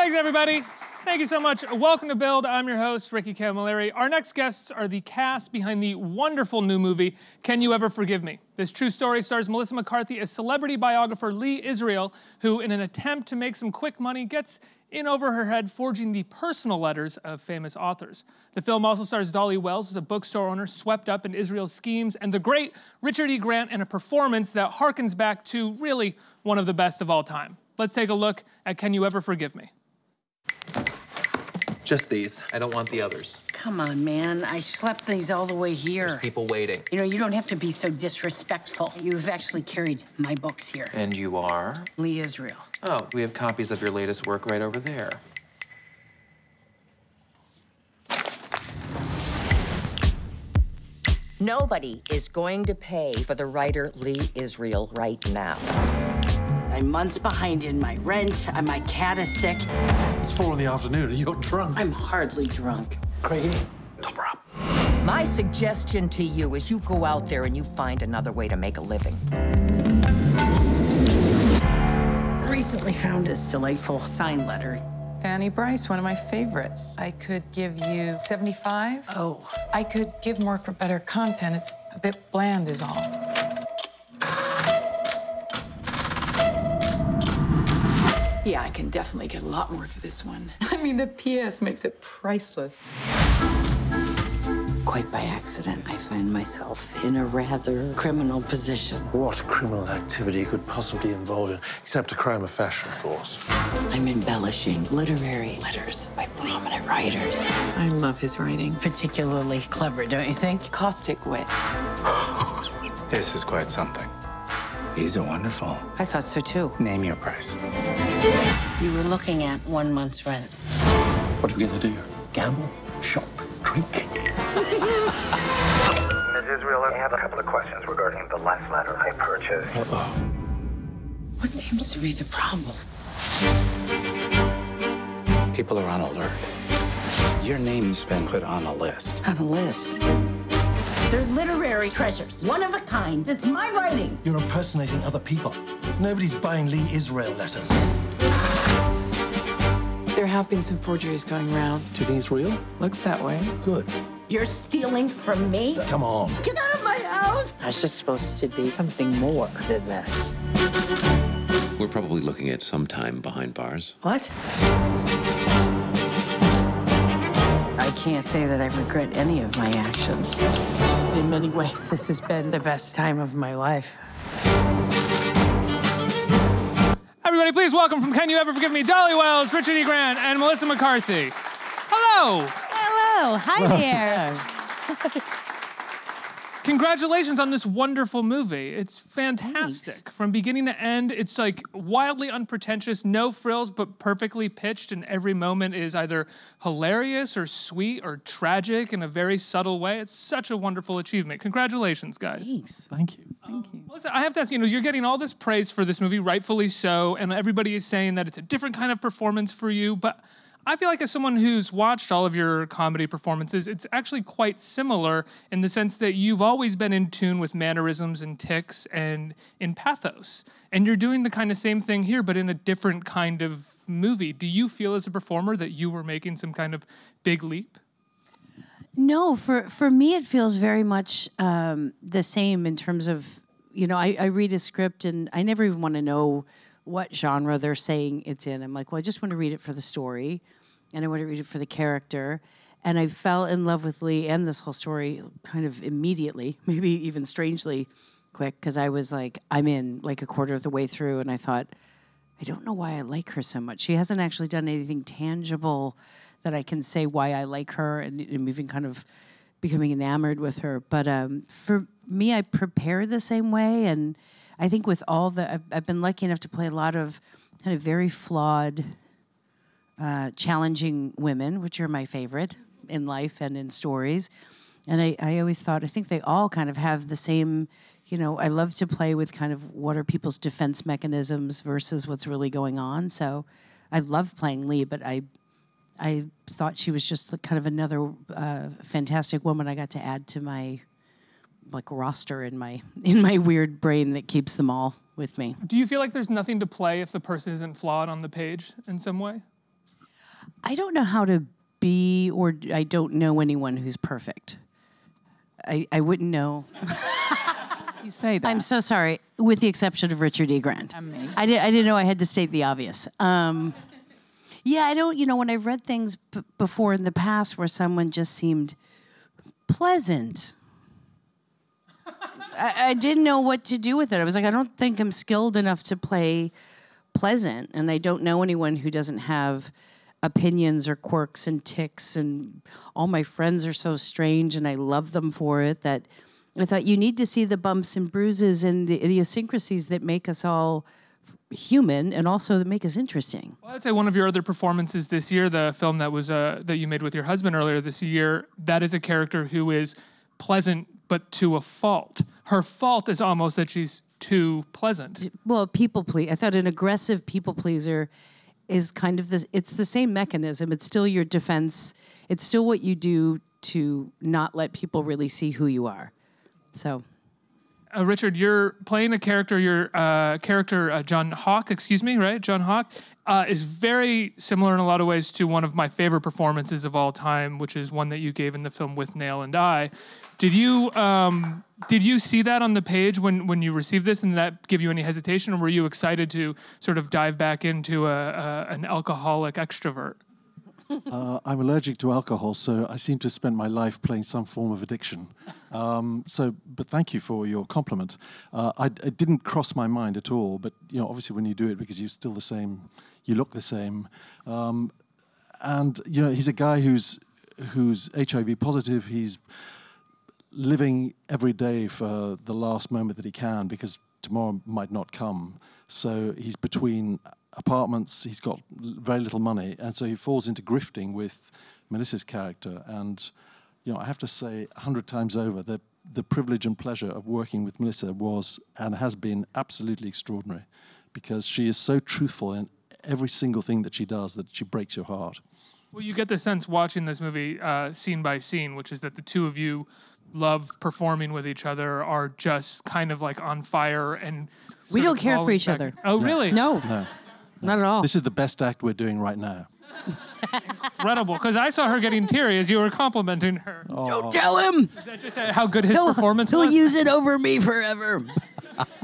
Thanks, everybody. Thank you so much. Welcome to Build. I'm your host, Ricky Camilleri. Our next guests are the cast behind the wonderful new movie, Can You Ever Forgive Me? This true story stars Melissa McCarthy as celebrity biographer Lee Israel, who, in an attempt to make some quick money, gets in over her head forging the personal letters of famous authors. The film also stars Dolly Wells as a bookstore owner swept up in Israel's schemes, and the great Richard E. Grant in a performance that harkens back to really one of the best of all time. Let's take a look at Can You Ever Forgive Me? Just these. I don't want the others. Come on, man. I schlepped these all the way here. There's people waiting. You know, you don't have to be so disrespectful. You've actually carried my books here. And you are? Lee Israel. Oh, we have copies of your latest work right over there. Nobody is going to pay for the writer Lee Israel right now. I'm months behind in my rent, and my cat is sick. It's 4 in the afternoon and you're drunk. I'm hardly drunk. Craigie, top her up. My suggestion to you is you go out there and you find another way to make a living. Recently found this delightful sign letter. Fanny Bryce, one of my favorites. I could give you 75. Oh. I could give more for better content. It's a bit bland is all. Yeah, I can definitely get a lot more for this one. I mean, the PS makes it priceless. Quite by accident, I find myself in a rather criminal position. What criminal activity could possibly involve it, except a crime of fashion, of course? I'm embellishing literary letters by prominent writers. I love his writing. Particularly clever, don't you think? Caustic wit. This is quite something. These are wonderful. I thought so, too. Name your price. You were looking at 1 month's rent. What are we gonna do? Gamble? Shop? Drink? Ms. Israel, I have a couple of questions regarding the last letter I purchased. What seems to be the problem? People are on alert. Your name's been put on a list. On a list. They're literary treasures, one of a kind. It's my writing. You're impersonating other people. Nobody's buying Lee Israel letters. There have been some forgeries going around. Do you think it's real? Looks that way. Good. You're stealing from me? Come on. Get out of my house! This is supposed to be something more than this. We're probably looking at some time behind bars. What? I can't say that I regret any of my actions. In many ways, this has been the best time of my life. Everybody, please welcome from Can You Ever Forgive Me, Dolly Wells, Richard E. Grant, and Melissa McCarthy. Hello. Hello. Hi there. Congratulations on this wonderful movie. It's fantastic. Thanks. From beginning to end, it's like wildly unpretentious, no frills, but perfectly pitched, and every moment is either hilarious or sweet or tragic in a very subtle way. It's such a wonderful achievement. Congratulations, guys. Thanks. Thank you. Thank you. Melissa, I have to ask, you're getting all this praise for this movie, rightfully so, and everybody is saying that it's a different kind of performance for you, but I feel like as someone who's watched all of your comedy performances, it's actually quite similar in the sense that you've always been in tune with mannerisms and tics and in pathos. And you're doing the kind of same thing here, but in a different kind of movie. Do you feel as a performer that you were making some kind of big leap? No, for me, it feels very much the same in terms of, I read a script and I never even want to know what genre they're saying it's in. I'm like, well, I just want to read it for the story and I want to read it for the character. And I fell in love with Lee and this whole story kind of immediately, maybe even strangely quick, because I was like, I'm in like a quarter of the way through and I thought, I don't know why I like her so much. She hasn't actually done anything tangible that I can say why I like her and even kind of becoming enamored with her. But for me, I prepare the same way. And I think with all I've been lucky enough to play a lot of kind of very flawed, challenging women, which are my favorite in life and in stories. And I always thought, I think they all kind of have the same, I love to play with kind of what are people's defense mechanisms versus what's really going on. So I love playing Lee, but I thought she was just kind of another fantastic woman I got to add to my roster in my weird brain that keeps them all with me. Do you feel like there's nothing to play if the person isn't flawed on the page in some way? I don't know how to be, or I don't know anyone who's perfect. I wouldn't know. You say that. I'm so sorry, with the exception of Richard E. Grant. And me. I didn't know I had to state the obvious. Yeah, I don't, when I've read things before in the past where someone just seemed pleasant, I didn't know what to do with it. I was like, I don't think I'm skilled enough to play pleasant, and I don't know anyone who doesn't have opinions or quirks and tics, and all my friends are so strange and I love them for it, that I thought you need to see the bumps and bruises and the idiosyncrasies that make us all human and also that make us interesting. Well, I'd say one of your other performances this year, the film that was that you made with your husband earlier this year, that is a character who is pleasant but to a fault. Her fault is almost that she's too pleasant. Well, I thought an aggressive people pleaser is kind of this, it's the same mechanism. It's still your defense. It's still what you do to not let people really see who you are. So, Richard, you're playing a character, your character, John Hawke, right? John Hawke is very similar in a lot of ways to one of my favorite performances of all time, which is one that you gave in the film With Nail and I. Did you see that on the page when you received this, and did that give you any hesitation, or were you excited to sort of dive back into an alcoholic extrovert? I'm allergic to alcohol, so I seem to have spent my life playing some form of addiction. But thank you for your compliment. It didn't cross my mind at all, but obviously when you do it, because you're still the same, you look the same, and he's a guy who's HIV positive. He's living every day for the last moment that he can, because tomorrow might not come. So he's between apartments, he's got very little money, and so he falls into grifting with Melissa's character. And I have to say 100 times over that the privilege and pleasure of working with Melissa was and has been absolutely extraordinary, because she is so truthful in every single thing that she does that she breaks your heart. Well, you get the sense watching this movie scene by scene, which is that the two of you love performing with each other, are just kind of like on fire, and we don't care for each other. Oh, really? No, not at all. This is the best act we're doing right now. Incredible, because I saw her getting teary as you were complimenting her. Oh. Don't tell him. Is that just how good his performance was? He'll use it over me forever.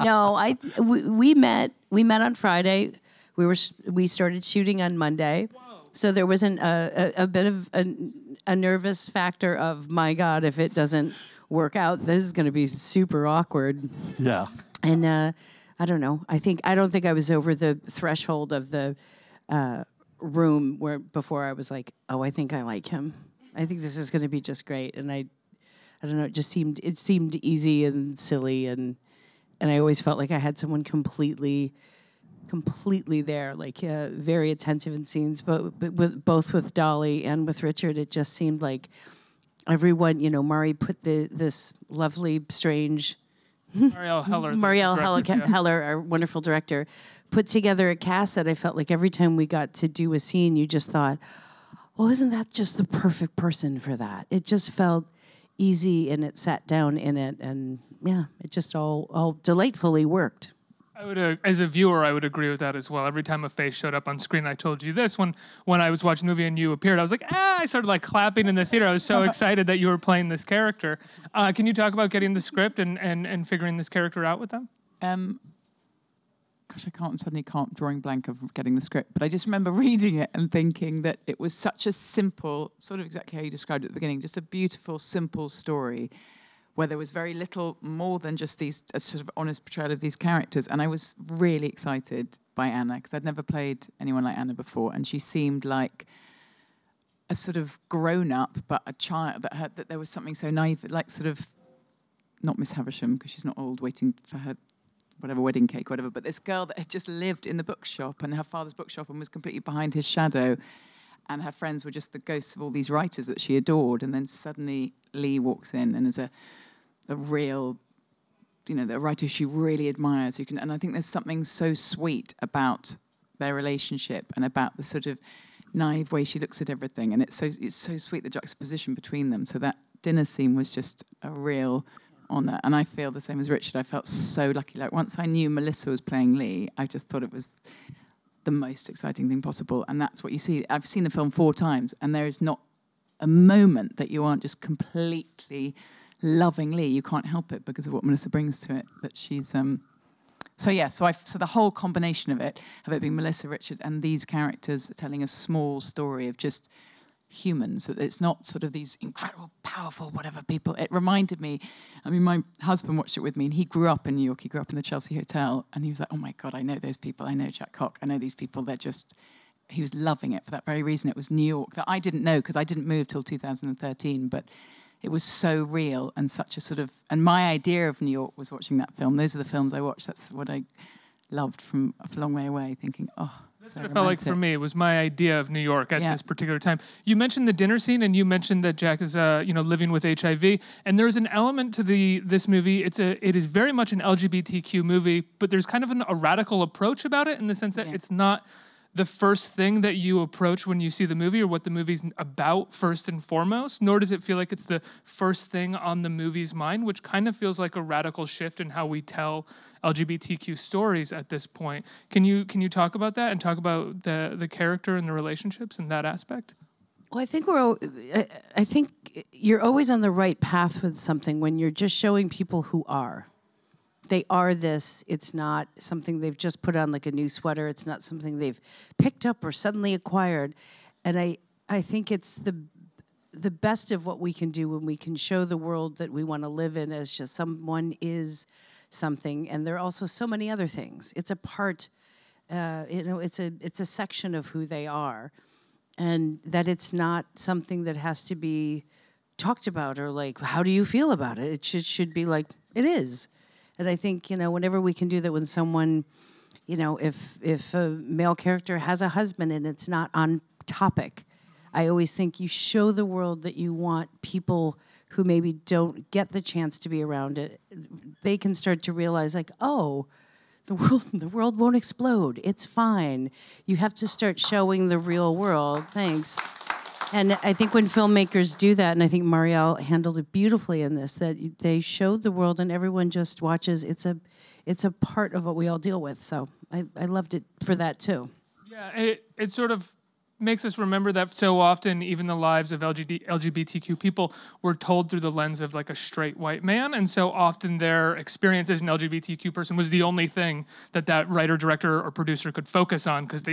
No, we met on Friday. We started shooting on Monday. Whoa. So there was a bit of a nervous factor of, my God, if it doesn't work out, this is going to be super awkward. Yeah. And I don't know. I don't think I was over the threshold of the room where before I was like, oh, I think I like him. I think this is going to be just great. And I don't know. It seemed easy and silly, and I always felt like I had someone completely there, like very attentive in scenes, but both with Dolly and with Richard, it just seemed like everyone, Mari put this lovely, strange Marielle Heller, our wonderful director, put together a cast that I felt like every time we got to do a scene, you just thought, well, isn't that just the perfect person for that? It just felt easy, and it sat down in it, and yeah, it just all delightfully worked. As a viewer, I would agree with that as well. Every time a face showed up on screen, I told you this, when I was watching the movie and you appeared, I was like, I started like clapping in the theater. I was so excited that you were playing this character. Can you talk about getting the script and figuring this character out with them? Gosh, suddenly can't drawing blank of getting the script, but I just remember reading it and thinking that it was such a simple, sort of exactly how you described it at the beginning, just a beautiful, simple story, where there was very little more than just a sort of honest portrayal of these characters. And I was really excited by Anna, because I'd never played anyone like Anna before, and she seemed like a sort of grown-up, but a child that there was something so naive, like sort of, not Miss Havisham, because she's not old, waiting for her whatever wedding cake, whatever, but this girl that had just lived in the bookshop, and her father's bookshop, and was completely behind his shadow, and her friends were just the ghosts of all these writers that she adored. And then suddenly Lee walks in and is a real, the writer she really admires. And I think there's something so sweet about their relationship and about the sort of naive way she looks at everything. And it's so sweet, the juxtaposition between them. So that dinner scene was just a real honour. And I feel the same as Richard. I felt so lucky. Like once I knew Melissa was playing Lee, I just thought it was the most exciting thing possible. And that's what you see. I've seen the film 4 times, and there is not a moment that you aren't just completely loving Lee. You can't help it because of what Melissa brings to it. But she's so the whole combination of it being Melissa, Richard, and these characters telling a small story of just humans. That it's not sort of these incredible, powerful, whatever people. It reminded me. I mean, my husband watched it with me, and he grew up in New York. He grew up in the Chelsea Hotel, and he was like, "Oh my God, I know those people. I know Jack Cock. I know these people. They're just." He was loving it for that very reason. It was New York that I didn't know because I didn't move till 2013, but it was so real and such a sort of... And my idea of New York was watching that film. Those are the films I watched. That's what I loved from A Long Way Away, thinking, oh, that's so what it felt like for me. It was my idea of New York at this particular time. You mentioned the dinner scene, and you mentioned that Jack is, living with HIV. And there's an element to this movie. It is very much an LGBTQ movie, but there's kind of a radical approach about it in the sense that it's not the first thing that you approach when you see the movie or what the movie's about first and foremost, nor does it feel like it's the first thing on the movie's mind, which kind of feels like a radical shift in how we tell LGBTQ stories at this point. Can you talk about that and talk about the character and the relationships in that aspect? Well, I think you're always on the right path with something when you're just showing people who are. They are this. It's not something they've just put on like a new sweater. It's not something they've picked up or suddenly acquired. And I think it's the best of what we can do when we can show the world that we want to live in as just someone is something. And there are also so many other things. It's a part, it's a section of who they are. And that it's not something that has to be talked about or like, how do you feel about it? It should be like, it is. And I think, whenever we can do that when someone, if a male character has a husband and it's not on topic, I always think you show the world that you want people who maybe don't get the chance to be around it. They can start to realize like, oh, the world won't explode. It's fine. You have to start showing the real world. Thanks. And I think when filmmakers do that, and I think Marielle handled it beautifully in this, that they showed the world and everyone just watches. It's a part of what we all deal with. So I loved it for that too. Yeah, it sort of makes us remember that so often even the lives of LGBTQ people were told through the lens of like a straight white man, and so often their experience as an LGBTQ person was the only thing that writer, director, or producer could focus on because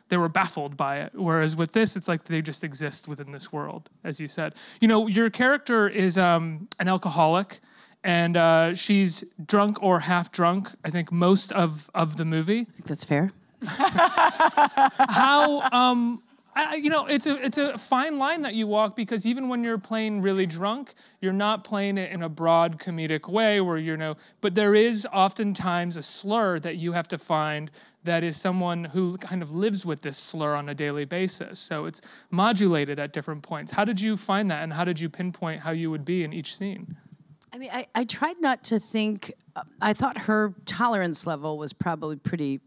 they were baffled by it. Whereas with this, it's like they just exist within this world, as you said. Your character is an alcoholic, and she's drunk or half drunk, I think, most of the movie. I think that's fair. How, it's a fine line that you walk, because even when you're playing really drunk, you're not playing it in a broad comedic way where but there is oftentimes a slur that you have to find that is someone who kind of lives with this slur on a daily basis. So it's modulated at different points. How did you find that, and how did you pinpoint how you would be in each scene? I mean, I tried not to think. I thought her tolerance level was probably pretty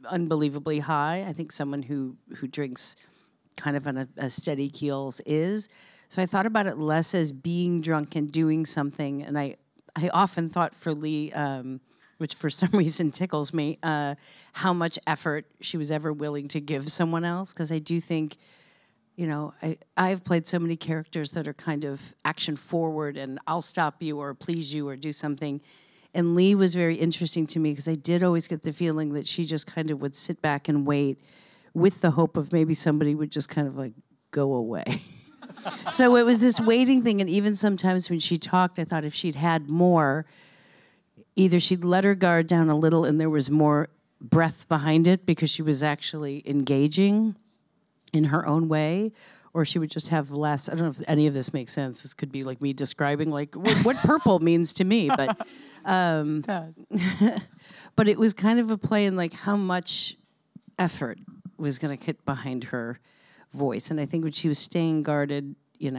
unbelievably high. I think someone who drinks kind of on a steady keels is. So I thought about it less as being drunk and doing something. And I often thought for Lee, which for some reason tickles me, how much effort she was ever willing to give someone else. Because I do think, I've played so many characters that are kind of action forward and I'll stop you or please you or do something. And Lee was very interesting to me because I did always get the feeling that she just kind of would sit back and wait with the hope of maybe somebody would just kind of like go away. So it was this waiting thing. And even sometimes when she talked, I thought if she'd had more, either she'd let her guard down a little and there was more breath behind it because she was actually engaging in her own way, or she would just have less. I don't know if any of this makes sense. This could be like me describing like what purple means to me, but but it was kind of a play in like how much effort was going to get behind her voice. And I think when she was staying guarded, it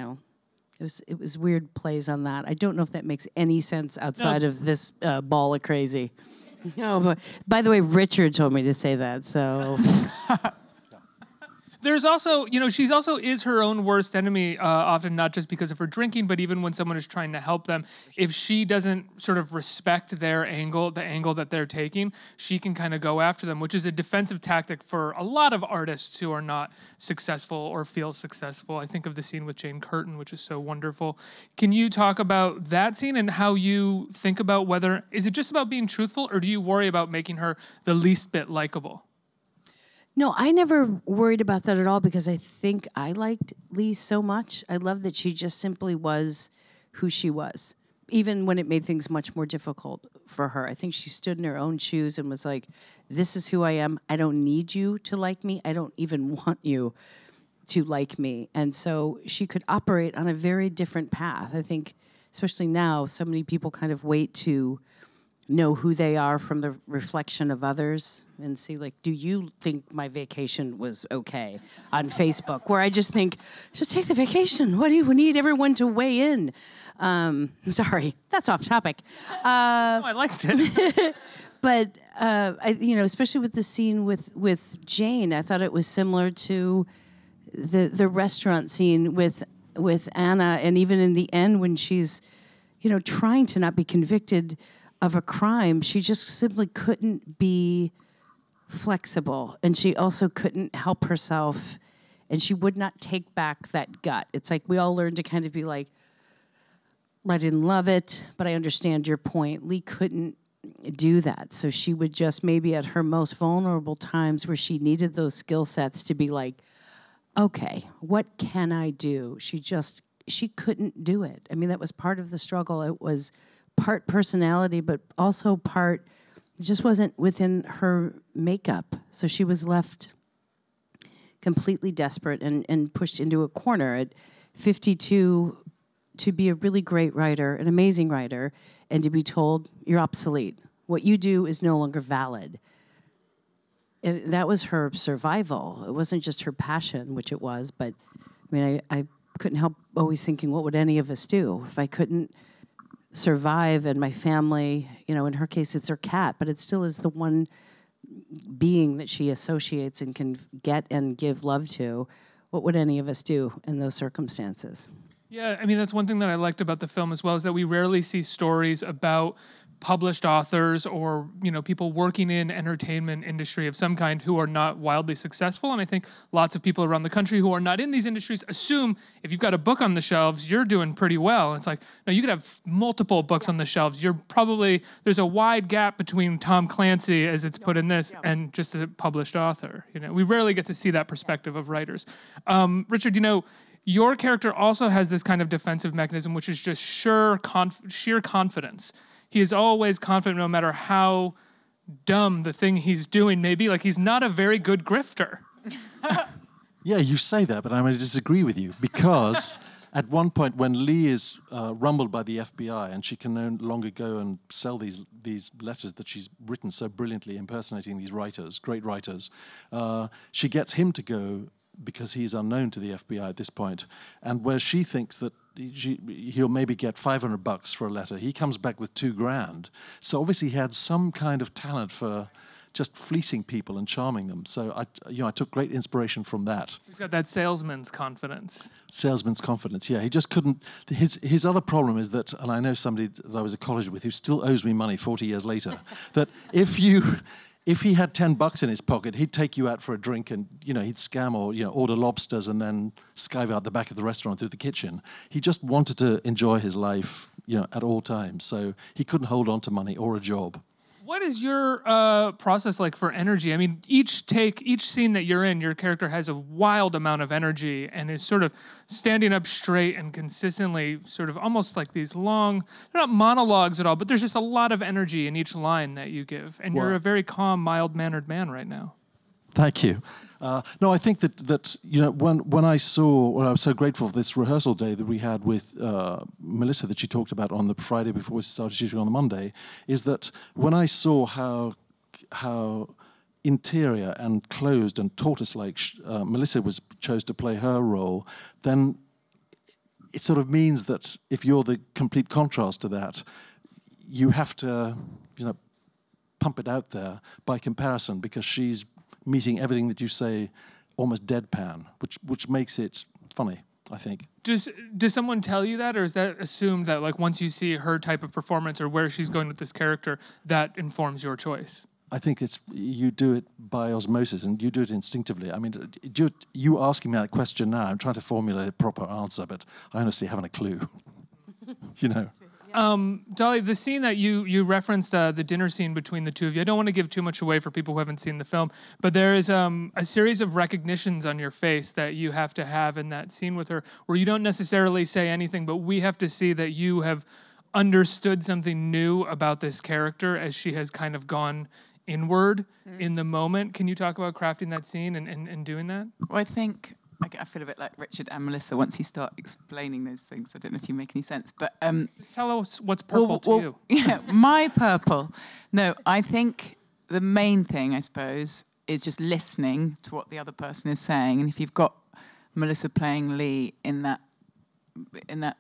was weird plays on that. I don't know if that makes any sense outside of this ball of crazy. No, but by the way, Richard told me to say that, so. There's also, you know, she's also is her own worst enemy, often not just because of her drinking, but even when someone is trying to help them. If she doesn't sort of respect their angle, the angle that they're taking, she can kind of go after them, which is a defensive tactic for a lot of artists who are not successful or feel successful. I think of the scene with Jane Curtin, which is so wonderful. Can you talk about that scene and how you think about whether, is it just about being truthful, or do you worry about making her the least bit likable? No, I never worried about that at all because I think I liked Lee so much. I love that she just simply was who she was, even when it made things much more difficult for her. I think she stood in her own shoes and was like, this is who I am. I don't need you to like me. I don't even want you to like me. And so she could operate on a very different path. I think, especially now, so many people kind of wait to know who they are from the reflection of others and see, like, do you think my vacation was okay on Facebook? Where I just think, just take the vacation. What do you need everyone to weigh in? Sorry, that's off topic. No, I liked it. But, you know, especially with the scene with Jane, I thought it was similar to the restaurant scene with Anna, and even in the end when she's, you know, trying to not be convicted of a crime, she just simply couldn't be flexible, and she also couldn't help herself, and she would not take back that gut. It's like we all learned to kind of be like, I didn't love it, but I understand your point. Lee couldn't do that, so she would just maybe at her most vulnerable times where she needed those skill sets to be like, okay, what can I do? She couldn't do it. I mean, that was part of the struggle. It was part personality, but also part, it just wasn't within her makeup. So she was left completely desperate and pushed into a corner at 52 to be a really great writer, an amazing writer, and to be told, you're obsolete. What you do is no longer valid. And that was her survival. It wasn't just her passion, which it was, but I mean, I couldn't help always thinking, what would any of us do if I couldn't survive and my family, you know, in her case it's her cat, but it still is the one being that she associates and can get and give love to. What would any of us do in those circumstances? Yeah, I mean, that's one thing that I liked about the film as well, is that we rarely see stories about published authors or, you know, people working in entertainment industry of some kind who are not wildly successful. And I think lots of people around the country who are not in these industries assume if you've got a book on the shelves, you're doing pretty well. It's like, no, you could have multiple books on the shelves. You're probably, there's a wide gap between Tom Clancy, as it's put in this, and just a published author. You know, we rarely get to see that perspective of writers. Richard, you know, your character also has this kind of defensive mechanism, which is just sheer confidence. He is always confident no matter how dumb the thing he's doing may be. Like, he's not a very good grifter. Yeah, you say that, but I'm going to disagree with you because at one point when Lee is rumbled by the FBI and she can no longer go and sell these letters that she's written so brilliantly impersonating these writers, great writers, she gets him to go because he's unknown to the FBI at this point, and where she thinks that he'll maybe get $500 for a letter, he comes back with $2,000. So obviously he had some kind of talent for just fleecing people and charming them. So I took great inspiration from that. He's got that salesman's confidence. Salesman's confidence, yeah. He just couldn't. His other problem is that, and I know somebody that I was at college with who still owes me money 40 years later, that if he had $10 in his pocket, he'd take you out for a drink and, you know, he'd scam or, you know, order lobsters and then skive out the back of the restaurant through the kitchen. He just wanted to enjoy his life, you know, at all times. So he couldn't hold on to money or a job. What is your process like for energy? I mean, each scene that you're in, your character has a wild amount of energy and is sort of standing up straight and consistently sort of almost like these long, they're not monologues at all, but there's just a lot of energy in each line that you give. And you're a very calm, mild-mannered man right now. Thank you. No, I think that you know, when I was so grateful for this rehearsal day that we had with Melissa that she talked about on the Friday before we started shooting on the Monday, is that when I saw how interior and closed and tortoise-like Melissa chose to play her role, then it sort of means that if you're the complete contrast to that, you have to, you know, pump it out there by comparison, because she's meeting everything that you say almost deadpan, which makes it funny, I think. Does someone tell you that, or is that assumed that like once you see her type of performance or where she's going with this character, that informs your choice? I think you do it by osmosis and you do it instinctively. I mean, you asking me that question now, I'm trying to formulate a proper answer, but I honestly haven't a clue. You know. Dolly, the scene that you referenced, the dinner scene between the two of you, I don't want to give too much away for people who haven't seen the film, but there is a series of recognitions on your face that you have to have in that scene with her, where you don't necessarily say anything, but we have to see that you have understood something new about this character as she has kind of gone inward in the moment. Can you talk about crafting that scene and doing that? Well, I think I feel a bit like Richard and Melissa once you start explaining those things. I don't know if you make any sense, but just tell us what's purple to you. Yeah, my purple. No, I think the main thing, I suppose, is just listening to what the other person is saying. And if you've got Melissa playing Lee in that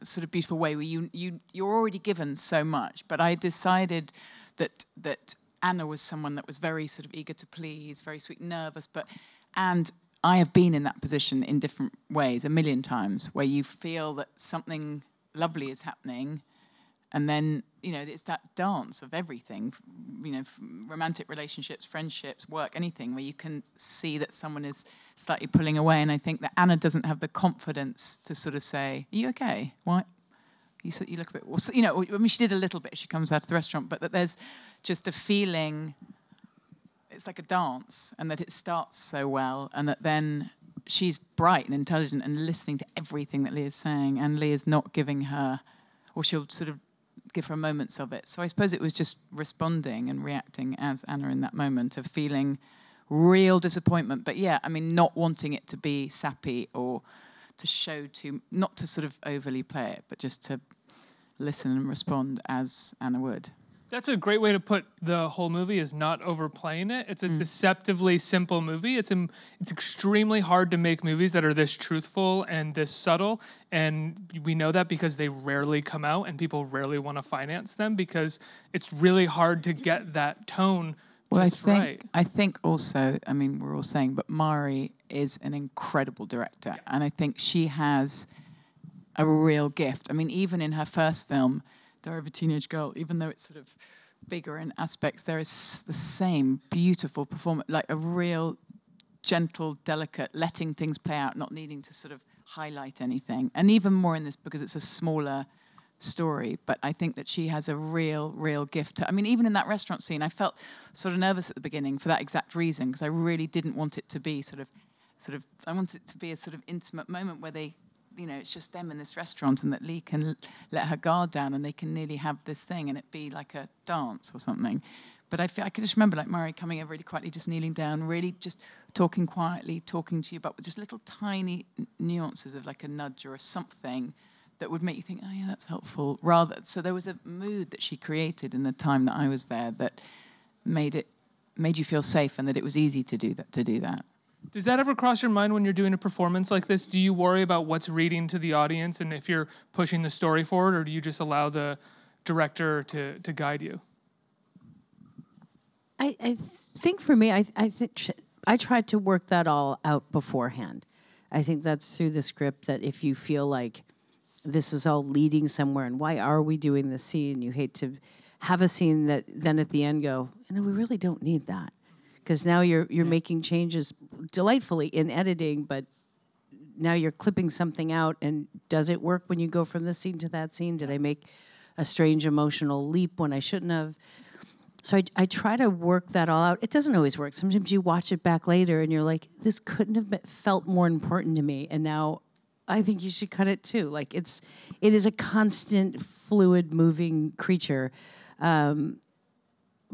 sort of beautiful way where you're already given so much, but I decided that Anna was someone that was very sort of eager to please, very sweet, nervous, and I have been in that position in different ways a million times, where you feel that something lovely is happening, and then, you know, it's that dance of everything, you know, romantic relationships, friendships, work, anything, where you can see that someone is slightly pulling away. And I think that Anna doesn't have the confidence to sort of say, "Are you okay? Why? You look a bit," you know, I mean, she did a little bit as she comes out of the restaurant, but that there's just a feeling, it's like a dance, and that it starts so well, and that then she's bright and intelligent and listening to everything that Leah's saying, and Leah's not giving her, or she'll sort of give her moments of it. So I suppose it was just responding and reacting as Anna in that moment of feeling real disappointment, but yeah, I mean, not wanting it to be sappy or to show not to sort of overly play it, but just to listen and respond as Anna would. That's a great way to put the whole movie, is not overplaying it. It's a deceptively simple movie. It's extremely hard to make movies that are this truthful and this subtle, and we know that because they rarely come out and people rarely want to finance them because it's really hard to get that tone just right. I think also, I mean, we're all saying, but Mari is an incredible director, and I think she has a real gift. I mean, even in her first film, Diary of a Teenage Girl, even though it's sort of bigger in aspects, there is the same beautiful performance, like a real gentle, delicate, letting things play out, not needing to sort of highlight anything. And even more in this because it's a smaller story, but I think that she has a real gift. I mean, even in that restaurant scene, I felt sort of nervous at the beginning for that exact reason, because I really didn't want it to be sort of, I wanted it to be a sort of intimate moment where they, you know, it's just them in this restaurant, and that Lee can let her guard down and they can nearly have this thing and it be like a dance or something. But I could just remember like Mari coming over really quietly, just kneeling down, really just talking quietly, talking to you about just little tiny nuances of like a nudge or a something that would make you think, oh yeah, that's helpful. So there was a mood that she created in the time that I was there that made you feel safe, and that it was easy to do that. Does that ever cross your mind when you're doing a performance like this? Do you worry about what's reading to the audience and if you're pushing the story forward, or do you just allow the director to guide you? I think for me, I think I tried to work that all out beforehand. I think that's through the script, that if you feel like this is all leading somewhere and why are we doing this scene, you hate to have a scene that then at the end go, we really don't need that. Because now you're making changes delightfully in editing, but now you're clipping something out, and does it work when you go from this scene to that scene? Did I make a strange emotional leap when I shouldn't have? So I try to work that all out. It doesn't always work. Sometimes you watch it back later and you're like, this couldn't have felt more important to me, and now I think you should cut it too. Like it is a constant, fluid, moving creature.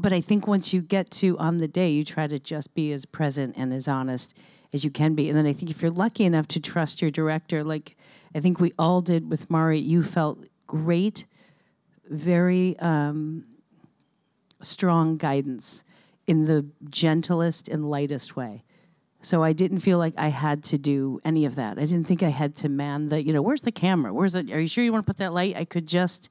But I think once you get to on the day, you try to just be as present and as honest as you can be. And then I think if you're lucky enough to trust your director, like I think we all did with Mari, you felt great, very strong guidance in the gentlest and lightest way. So I didn't feel like I had to do any of that. I didn't think I had to man the, where's the camera? Are you sure you want to put that light? I could just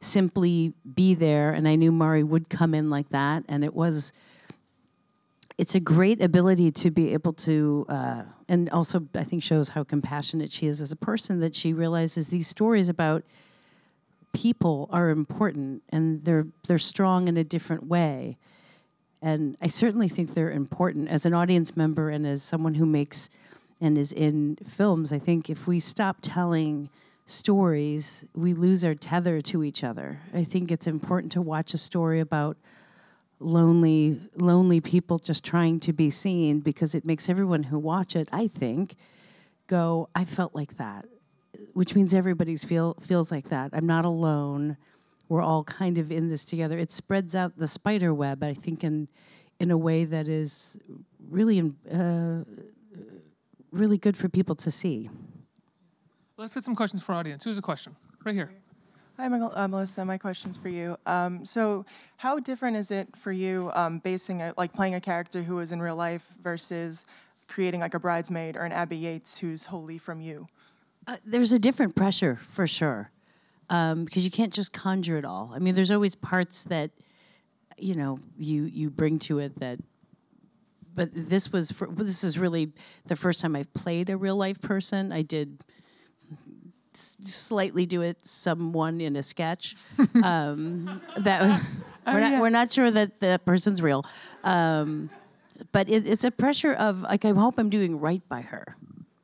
simply be there, and I knew Mari would come in like that, and it's a great ability to be able to and also I think shows how compassionate she is as a person, that she realizes these stories about people are important and they're strong in a different way. And I certainly think they're important as an audience member and as someone who makes and is in films. I think if we stop telling stories, we lose our tether to each other. I think it's important to watch a story about lonely people just trying to be seen, because it makes everyone who watch it, I think, go, I felt like that, which means everybody feels like that. I'm not alone. We're all kind of in this together. It spreads out the spider web, I think, in a way that is really really good for people to see. Let's get some questions from our audience. Who's a question? Right here. Hi, Melissa. My question's for you. So how different is it for you playing a character who is in real life versus creating like a bridesmaid or an Abby Yates who's wholly from you? There's a different pressure, for sure, because you can't just conjure it all. I mean, there's always parts that, you bring to it that, but this is really the first time I've played a real life person. I did slightly do it someone in a sketch that we're not sure that the person's real, but it's a pressure of like, I hope I'm doing right by her.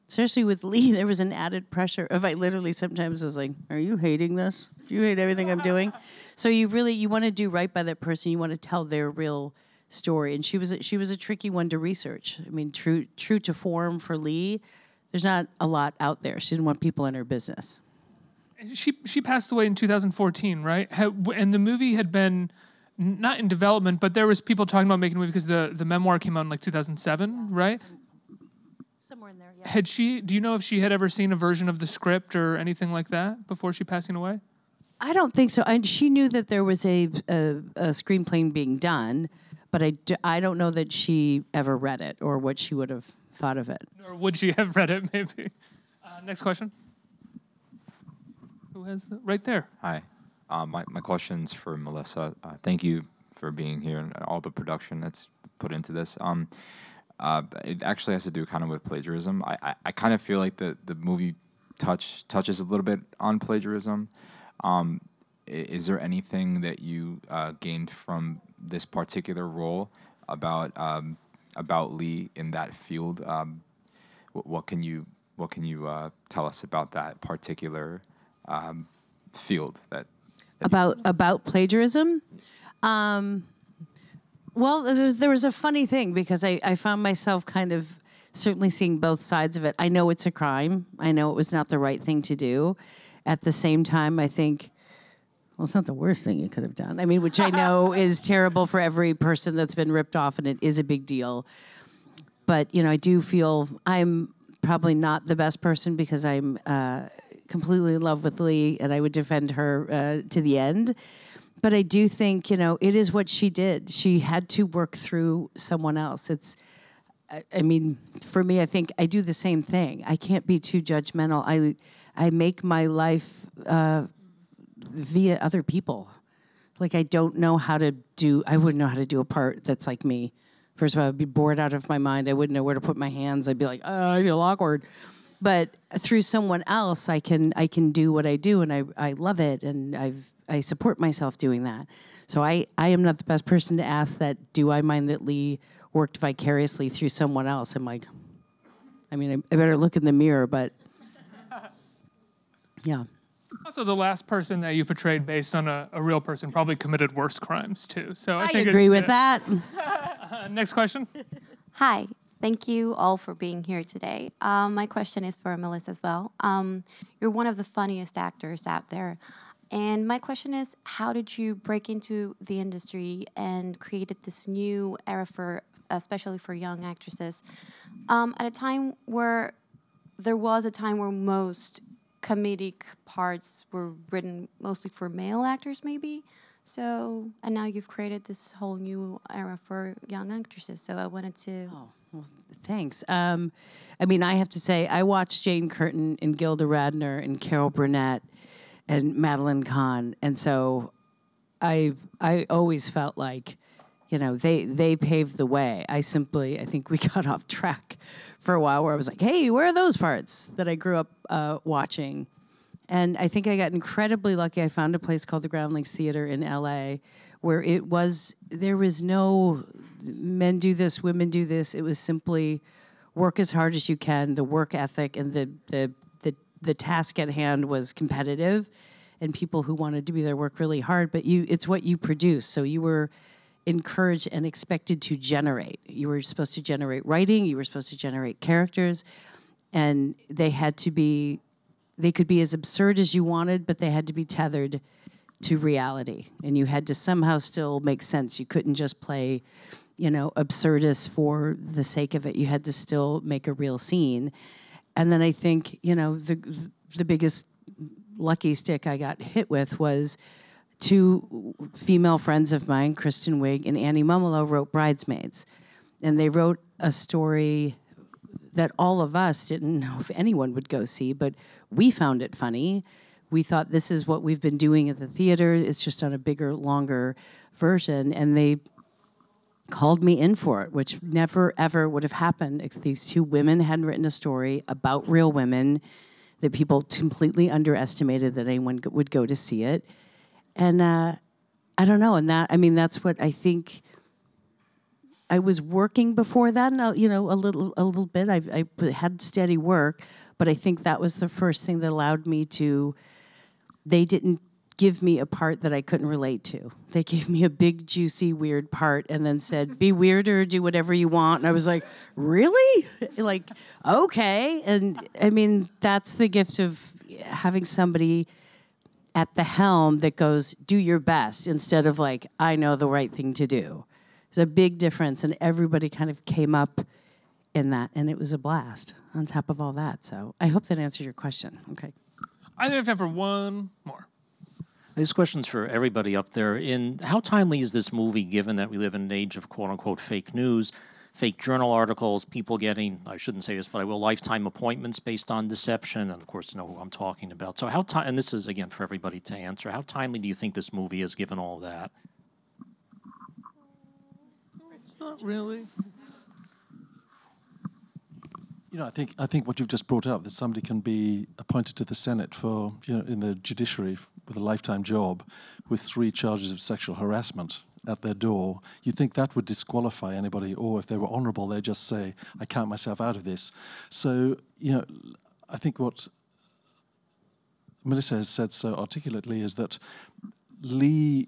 Especially with Lee, there was an added pressure of, I literally sometimes was like, are you hating this? Do you hate everything I'm doing? So you want to do right by that person. You want to tell their real story. And she was a tricky one to research. I mean, true to form for Lee, there's not a lot out there. She didn't want people in her business. She passed away in 2014, right? And the movie had been not in development, but there was people talking about making a movie because the memoir came out in like 2007, right? Somewhere in there, yeah. Do you know if she had ever seen a version of the script or anything like that before she passing away? I don't think so. And she knew that there was a screenplay being done, but I don't know that she ever read it or what she would have thought of it. Or would she have read it, maybe? Next question. Who has right there? Hi. My question's for Melissa. Thank you for being here and all the production that's put into this. It actually has to do kind of with plagiarism. I kind of feel like the movie touches a little bit on plagiarism. Is there anything that you gained from this particular role about Lee in that field? What can you tell us about that particular field that about plagiarism? Well, there was a funny thing because I found myself kind of certainly seeing both sides of it. I know it's a crime. I know it was not the right thing to do. At the same time, I think, well, it's not the worst thing you could have done. I mean, which I know is terrible for every person that's been ripped off, and it is a big deal. But, I do feel I'm probably not the best person because I'm completely in love with Lee, and I would defend her to the end. But I do think, it is what she did. She had to work through someone else. I mean, for me, I think I do the same thing. I can't be too judgmental. I make my life via other people. Like, I wouldn't know how to do a part that's like me. First of all, I'd be bored out of my mind. I wouldn't know where to put my hands. I'd be like, oh, I feel awkward. But through someone else, I can do what I do, and I love it, and I support myself doing that. So I am not the best person to ask that. Do I mind that Lee worked vicariously through someone else? I'm like, I better look in the mirror, but yeah. Also, the last person that you portrayed based on a real person probably committed worse crimes too. So I think agree with that. Next question. Hi. Thank you all for being here today. My question is for Melissa as well. You're one of the funniest actors out there. And my question is, how did you break into the industry and created this new era especially for young actresses, at a time where most comedic parts were written mostly for male actors, maybe? So, and now you've created this whole new era for young actresses. So I wanted to... Oh, well, thanks. I have to say, I watched Jane Curtin and Gilda Radner and Carol Burnett and Madeline Kahn. And so I always felt like, you know, they paved the way. I think we got off track for a while where I was like, hey, where are those parts that I grew up watching? And I think I got incredibly lucky. I found a place called the Groundlings Theater in LA where there was no men do this, women do this. It was simply work as hard as you can. The work ethic and the task at hand was competitive, and people who wanted to do their work really hard, but it's what you produce. So you were encouraged and expected to generate. You were supposed to generate writing, you were supposed to generate characters, and they could be as absurd as you wanted, but they had to be tethered to reality. And you had to somehow still make sense. You couldn't just play, absurdist for the sake of it. You had to still make a real scene. And then I think, the biggest lucky stick I got hit with was two female friends of mine, Kristen Wiig and Annie Mumolo, wrote Bridesmaids. And they wrote a story that all of us didn't know if anyone would go see, but we found it funny. We thought this is what we've been doing at the theater. It's just on a bigger, longer version. And they called me in for it, which never, ever would have happened if these two women hadn't written a story about real women that people completely underestimated that anyone would go to see it. And I don't know. And that's what I think. I was working before that, and a little bit. I had steady work, but I think that was the first thing that allowed me to. They didn't give me a part that I couldn't relate to. They gave me a big, juicy, weird part, and then said, "Be weirder, do whatever you want." And I was like, "Really? Like, okay." And that's the gift of having somebody at the helm that goes, "Do your best," instead of like, "I know the right thing to do." It's a big difference, and everybody kind of came up in that, and it was a blast on top of all that. So I hope that answered your question. Okay. I think we have time for one more. This question's for everybody up there. How timely is this movie, given that we live in an age of quote-unquote fake news, fake journal articles, people getting, I shouldn't say this, but I will, lifetime appointments based on deception, and of course, you know who I'm talking about. So and this is, again, for everybody to answer, how timely do you think this movie is, given all that? Not really. I think what you've just brought up, that somebody can be appointed to the Senate for, in the judiciary with a lifetime job with 3 charges of sexual harassment at their door, you think that would disqualify anybody, or if they were honorable, they'd just say, I count myself out of this. So, I think what Melissa has said so articulately is that Lee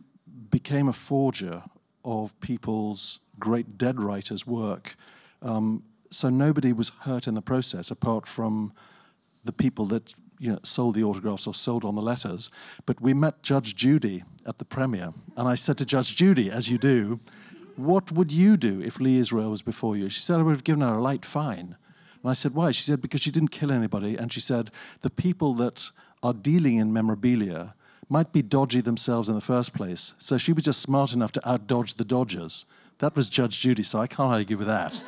became a forger of people's great dead writers' work. So nobody was hurt in the process, apart from the people that sold the autographs or sold on the letters. But we met Judge Judy at the premiere, and I said to Judge Judy, as you do, what would you do if Lee Israel was before you? She said, I would have given her a light fine. And I said, why? She said, because she didn't kill anybody. And she said, the people that are dealing in memorabilia might be dodgy themselves in the first place. So she was just smart enough to out-dodge the dodgers. That was Judge Judy, so I can't argue with that.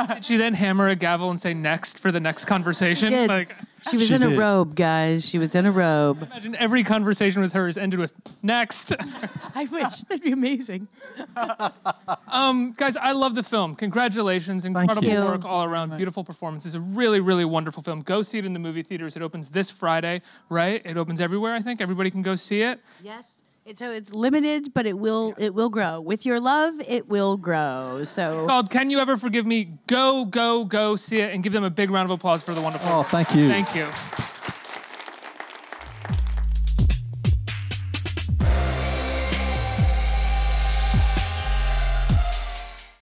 Did she then hammer a gavel and say next for the next conversation? She did. She was in a robe, guys. She was in a robe. Imagine every conversation with her is ended with next. I wish. That'd be amazing. Guys, I love the film. Congratulations. Incredible work all around. Beautiful performance. It's a really, really wonderful film. Go see it in the movie theaters. It opens this Friday, right? It opens everywhere, I think. Everybody can go see it. Yes. It's limited, but it will grow. With your love, it will grow. So it's called Can You Ever Forgive Me? Go see it and give them a big round of applause for the wonderful. Oh, thank you. Thank you.